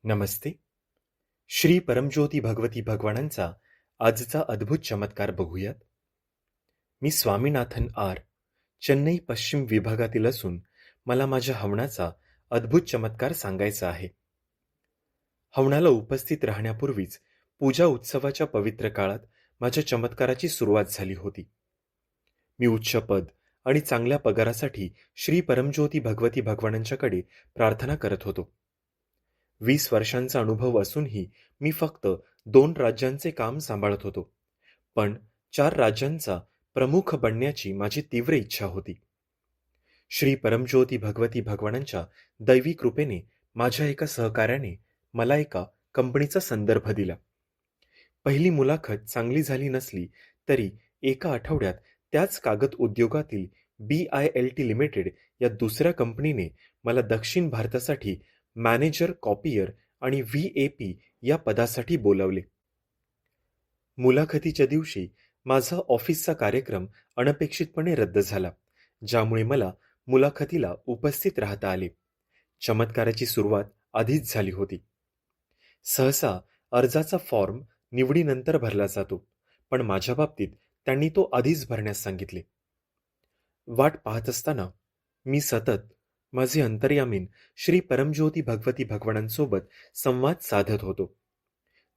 नमस्ते. श्री परमज्योती भगवती भगवानांचा आजचा अद्भुत चमत्कार बघूयात. मी स्वामीनाथन आर, चेन्नई पश्चिम विभागातील असून मला माझ्या हवनाचा अद्भुत चमत्कार सांगायचा आहे. हवनाला उपस्थित राहण्यापूर्वीच पूजा उत्सवाच्या पवित्र काळात माझ्या चमत्काराची सुरुवात झाली होती. मी उच्च पद आणि चांगल्या पगारासाठी श्री परमज्योती भगवती भगवानांच्याकडे प्रार्थना करत होतो. 20 वर्षांचा अनुभव असूनही मी फक्त 2 राज्यांचे काम सांभाळत होतो. पण 4 राज्यांचा प्रमुख बनण्याची माझी तीव्र इच्छा होती. श्री परमज्योती भगवती भगवानांच्या दैवी कृपेने माझ्या एका सहकाऱ्याने मला एका कंपनीचा संदर्भ दिला. पहिली मुलाखत चांगली झाली नसली तरी एका आठवड्यात त्याच कागद उद्योगातील BILT लिमिटेड या दुसऱ्या कंपनीने मला दक्षिण भारतासाठी मॅनेजर कॉपियर आणि VAP या पदासाठी बोलावले. मुलाखतीच्या दिवशी माझा ऑफिसचा कार्यक्रम अनपेक्षितपणे रद्द झाला, ज्यामुळे मला मुलाखतीला उपस्थित राहता आले. चमत्काराची सुरुवात आधीच झाली होती. सहसा अर्जाचा फॉर्म निवडीनंतर भरला जातो, पण माझ्या बाबतीत त्यांनी तो आधीच भरण्यास सांगितले. वाट पाहत असताना मी सतत माझे अंतर्यामीन श्री परमज्योती भगवती भगवानांसोबत संवाद साधत होतो.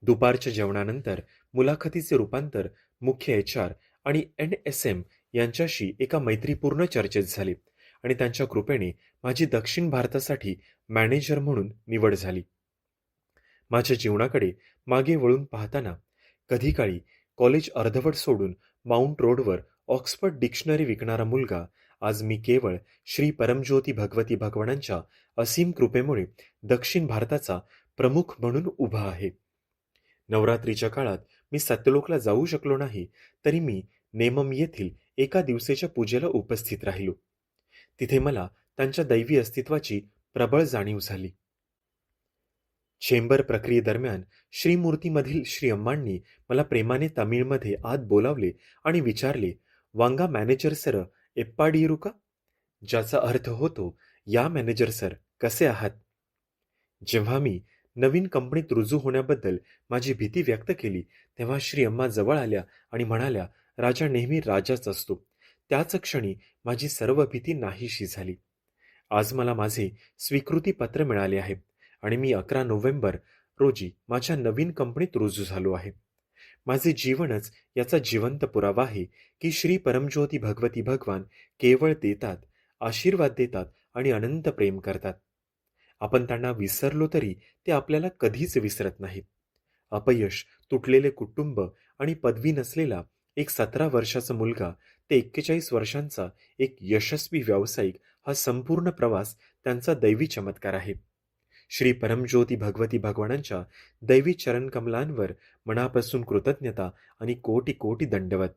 दुपारच्या जेवणानंतर मुलाखतीचे रूपांतर मुख्य HR आणि NSM यांच्याशी एका मैत्रीपूर्ण चर्चेत झाले आणि त्यांच्या कृपेने माझी दक्षिण भारतासाठी मॅनेजर म्हणून निवड झाली. माझ्या जीवनाकडे मागे वळून पाहताना कधी काळी कॉलेज अर्धवट सोडून माउंट रोडवर ऑक्सफर्ड डिक्शनरी विकणारा मुलगा आज मी केवळ श्री परमज्योती भगवती भगवानांच्या असीम कृपेमुळे दक्षिण भारताचा प्रमुख म्हणून उभा आहे. नवरात्रीच्या काळात मी सत्यलोकला जाऊ शकलो नाही, तरी मी नेमम येथील एका दिवसाच्या पूजेला उपस्थित राहिलो. तिथे मला त्यांच्या दैवी अस्तित्वाची प्रबळ जाणीव झाली. चेंबर प्रक्रियेदरम्यान श्रीमूर्तीमधील श्री अम्मांनी मला प्रेमाने तमिळमध्ये आत बोलावले आणि विचारले, "वांगा मॅनेजर सर एप्पाडीरू का?" ज्याचा अर्थ होतो, "या मॅनेजर सर, कसे आहात?" जेव्हा मी नवीन कंपनीत रुजू होण्याबद्दल माझी भीती व्यक्त केली, तेव्हा श्री अम्मा जवळ आल्या आणि म्हणाल्या, "राजा नेहमी राजाच असतो." त्याच क्षणी माझी सर्व भीती नाहीशी झाली. आज मला माझे स्वीकृती पत्र मिळाले आहे आणि मी 11 नोव्हेंबर रोजी माझ्या नवीन कंपनीत रुजू झालो आहे. माझे जीवनच याचा जिवंत पुरावा आहे की श्री परमज्योती भगवती भगवान केवळ देतात, आशीर्वाद देतात आणि अनंत प्रेम करतात. आपण त्यांना विसरलो तरी ते आपल्याला कधीच विसरत नाहीत. अपयश, तुटलेले कुटुंब आणि पदवी नसलेला एक 17 वर्षाचा मुलगा ते 41 वर्षांचा एक यशस्वी व्यावसायिक हा संपूर्ण प्रवास त्यांचा दैवी चमत्कार आहे. श्री परमज्योती भगवती भगवानांच्या दैवी चरणकमलांवर मनापासून कृतज्ञता आणि कोटी कोटी दंडवत.